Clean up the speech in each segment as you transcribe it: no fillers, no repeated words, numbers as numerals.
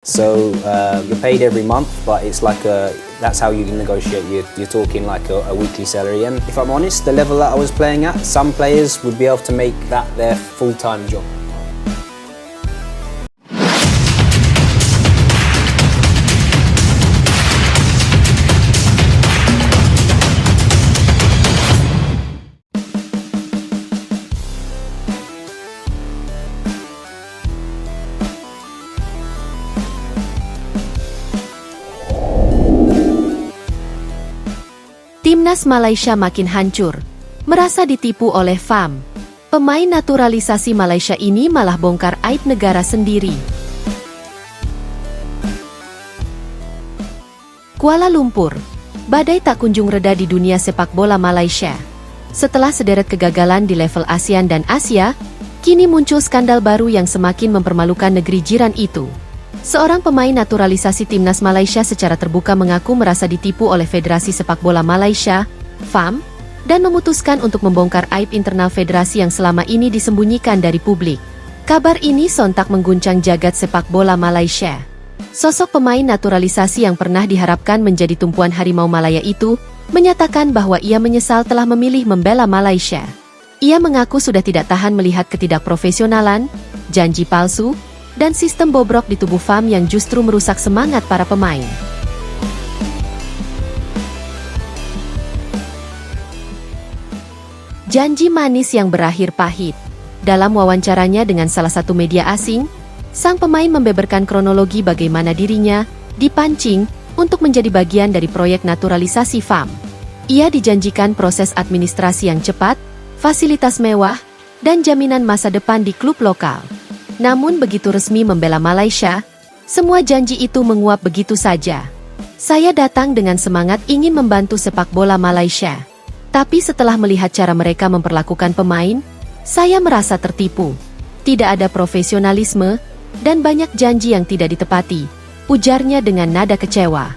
So you're paid every month, but it's like that's how you negotiate. You're talking like a weekly salary. And if I'm honest, the level that I was playing at, some players would be able to make that their full-time job. Timnas Malaysia makin hancur, merasa ditipu oleh FAM. Pemain naturalisasi Malaysia ini malah bongkar aib negara sendiri. Kuala Lumpur, badai tak kunjung reda di dunia sepak bola Malaysia. Setelah sederet kegagalan di level ASEAN dan Asia, kini muncul skandal baru yang semakin mempermalukan negeri jiran itu. Seorang pemain naturalisasi Timnas Malaysia secara terbuka mengaku merasa ditipu oleh Federasi Sepak Bola Malaysia, FAM, dan memutuskan untuk membongkar aib internal federasi yang selama ini disembunyikan dari publik. Kabar ini sontak mengguncang jagat sepak bola Malaysia. Sosok pemain naturalisasi yang pernah diharapkan menjadi tumpuan harimau Malaya itu menyatakan bahwa ia menyesal telah memilih membela Malaysia. Ia mengaku sudah tidak tahan melihat ketidakprofesionalan, janji palsu, dan sistem bobrok di tubuh FAM yang justru merusak semangat para pemain. Janji manis yang berakhir pahit. Dalam wawancaranya dengan salah satu media asing, sang pemain membeberkan kronologi bagaimana dirinya dipancing untuk menjadi bagian dari proyek naturalisasi FAM. Ia dijanjikan proses administrasi yang cepat, fasilitas mewah, dan jaminan masa depan di klub lokal. Namun begitu resmi membela Malaysia, semua janji itu menguap begitu saja. Saya datang dengan semangat ingin membantu sepak bola Malaysia. Tapi setelah melihat cara mereka memperlakukan pemain, saya merasa tertipu. Tidak ada profesionalisme, dan banyak janji yang tidak ditepati, ujarnya dengan nada kecewa.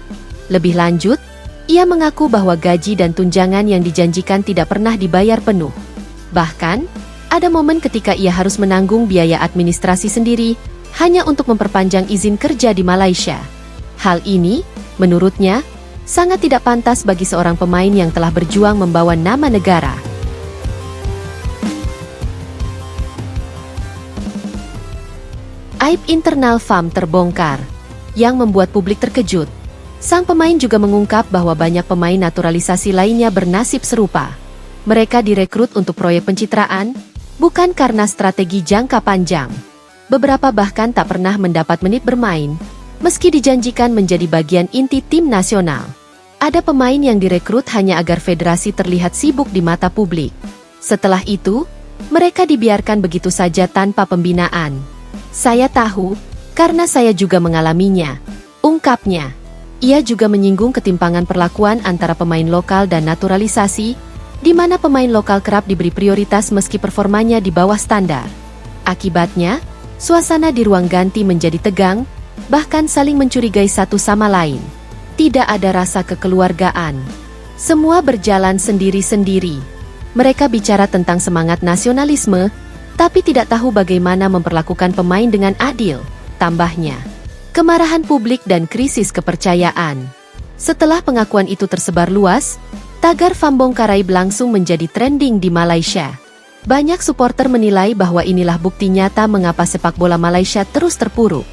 Lebih lanjut, ia mengaku bahwa gaji dan tunjangan yang dijanjikan tidak pernah dibayar penuh. Bahkan, ada momen ketika ia harus menanggung biaya administrasi sendiri, hanya untuk memperpanjang izin kerja di Malaysia. Hal ini, menurutnya, sangat tidak pantas bagi seorang pemain yang telah berjuang membawa nama negara. Aib internal FAM terbongkar, yang membuat publik terkejut. Sang pemain juga mengungkap bahwa banyak pemain naturalisasi lainnya bernasib serupa. Mereka direkrut untuk proyek pencitraan, bukan karena strategi jangka panjang. Beberapa bahkan tak pernah mendapat menit bermain, meski dijanjikan menjadi bagian inti tim nasional. Ada pemain yang direkrut hanya agar federasi terlihat sibuk di mata publik. Setelah itu, mereka dibiarkan begitu saja tanpa pembinaan. Saya tahu, karena saya juga mengalaminya, ungkapnya. Ia juga menyinggung ketimpangan perlakuan antara pemain lokal dan naturalisasi, di mana pemain lokal kerap diberi prioritas meski performanya di bawah standar. Akibatnya, suasana di ruang ganti menjadi tegang, bahkan saling mencurigai satu sama lain. Tidak ada rasa kekeluargaan. Semua berjalan sendiri-sendiri. Mereka bicara tentang semangat nasionalisme, tapi tidak tahu bagaimana memperlakukan pemain dengan adil, tambahnya. Kemarahan publik dan krisis kepercayaan. Setelah pengakuan itu tersebar luas, tagar FAM bongkar aib langsung menjadi trending di Malaysia. Banyak supporter menilai bahwa inilah bukti nyata mengapa sepak bola Malaysia terus terpuruk.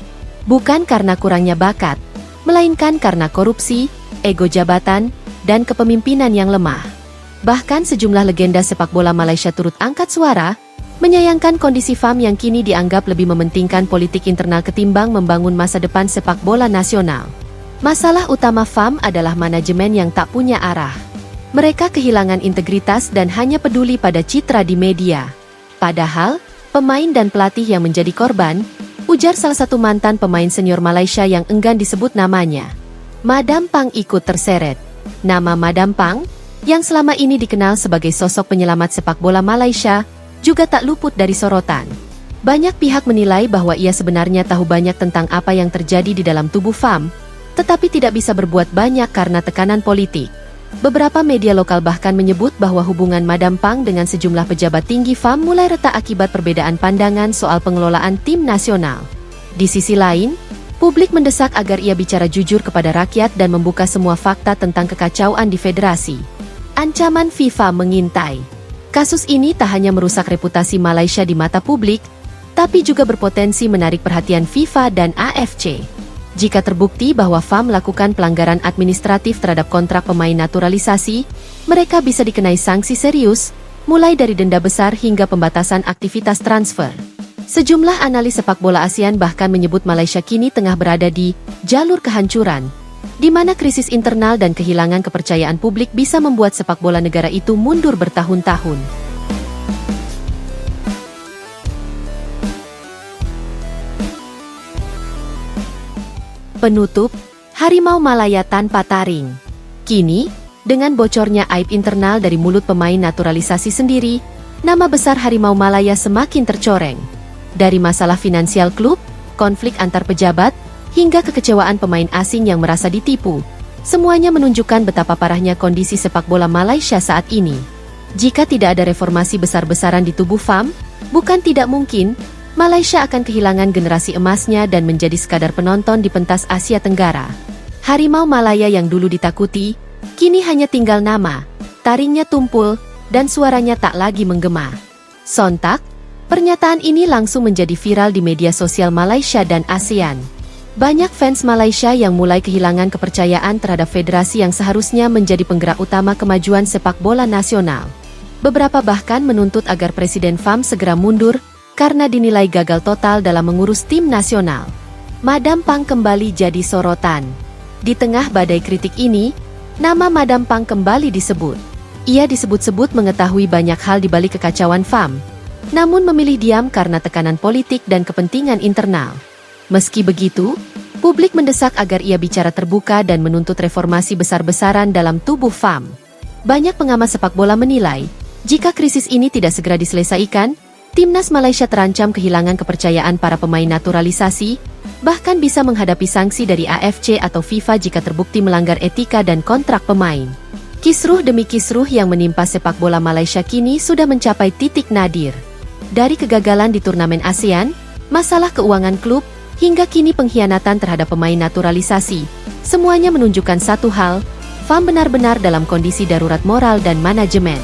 Bukan karena kurangnya bakat, melainkan karena korupsi, ego jabatan, dan kepemimpinan yang lemah. Bahkan sejumlah legenda sepak bola Malaysia turut angkat suara, menyayangkan kondisi FAM yang kini dianggap lebih mementingkan politik internal ketimbang membangun masa depan sepak bola nasional. Masalah utama FAM adalah manajemen yang tak punya arah. Mereka kehilangan integritas dan hanya peduli pada citra di media. Padahal, pemain dan pelatih yang menjadi korban, ujar salah satu mantan pemain senior Malaysia yang enggan disebut namanya. Madam Pang ikut terseret. Nama Madam Pang, yang selama ini dikenal sebagai sosok penyelamat sepak bola Malaysia, juga tak luput dari sorotan. Banyak pihak menilai bahwa ia sebenarnya tahu banyak tentang apa yang terjadi di dalam tubuh FAM, tetapi tidak bisa berbuat banyak karena tekanan politik. Beberapa media lokal bahkan menyebut bahwa hubungan Madam Pang dengan sejumlah pejabat tinggi FAM mulai retak akibat perbedaan pandangan soal pengelolaan tim nasional. Di sisi lain, Publik mendesak agar ia bicara jujur kepada rakyat dan membuka semua fakta tentang kekacauan di federasi. Ancaman FIFA mengintai. Kasus ini tak hanya merusak reputasi Malaysia di mata publik, tapi juga berpotensi menarik perhatian FIFA dan AFC. Jika terbukti bahwa FAM melakukan pelanggaran administratif terhadap kontrak pemain naturalisasi, mereka bisa dikenai sanksi serius, mulai dari denda besar hingga pembatasan aktivitas transfer. Sejumlah analis sepak bola ASEAN bahkan menyebut Malaysia kini tengah berada di jalur kehancuran, di mana krisis internal dan kehilangan kepercayaan publik bisa membuat sepak bola negara itu mundur bertahun-tahun. Penutup, Harimau Malaya tanpa taring. Kini, dengan bocornya aib internal dari mulut pemain naturalisasi sendiri, nama besar Harimau Malaya semakin tercoreng. Dari masalah finansial klub, konflik antar pejabat, hingga kekecewaan pemain asing yang merasa ditipu, semuanya menunjukkan betapa parahnya kondisi sepak bola Malaysia saat ini. Jika tidak ada reformasi besar-besaran di tubuh FAM, bukan tidak mungkin, Malaysia akan kehilangan generasi emasnya dan menjadi sekadar penonton di pentas Asia Tenggara. Harimau Malaya yang dulu ditakuti, kini hanya tinggal nama, taringnya tumpul, dan suaranya tak lagi menggema. Sontak, pernyataan ini langsung menjadi viral di media sosial Malaysia dan ASEAN. Banyak fans Malaysia yang mulai kehilangan kepercayaan terhadap federasi yang seharusnya menjadi penggerak utama kemajuan sepak bola nasional. Beberapa bahkan menuntut agar Presiden FAM segera mundur karena dinilai gagal total dalam mengurus tim nasional. Madam Pang kembali jadi sorotan. Di tengah badai kritik ini, nama Madam Pang kembali disebut. Ia disebut-sebut mengetahui banyak hal di balik kekacauan FAM, namun memilih diam karena tekanan politik dan kepentingan internal. Meski begitu, publik mendesak agar ia bicara terbuka dan menuntut reformasi besar-besaran dalam tubuh FAM. Banyak pengamat sepak bola menilai, jika krisis ini tidak segera diselesaikan, timnas Malaysia terancam kehilangan kepercayaan para pemain naturalisasi, bahkan bisa menghadapi sanksi dari AFC atau FIFA jika terbukti melanggar etika dan kontrak pemain. Kisruh demi kisruh yang menimpa sepak bola Malaysia kini sudah mencapai titik nadir. Dari kegagalan di turnamen ASEAN, masalah keuangan klub, hingga kini pengkhianatan terhadap pemain naturalisasi, semuanya menunjukkan satu hal, FAM benar-benar dalam kondisi darurat moral dan manajemen.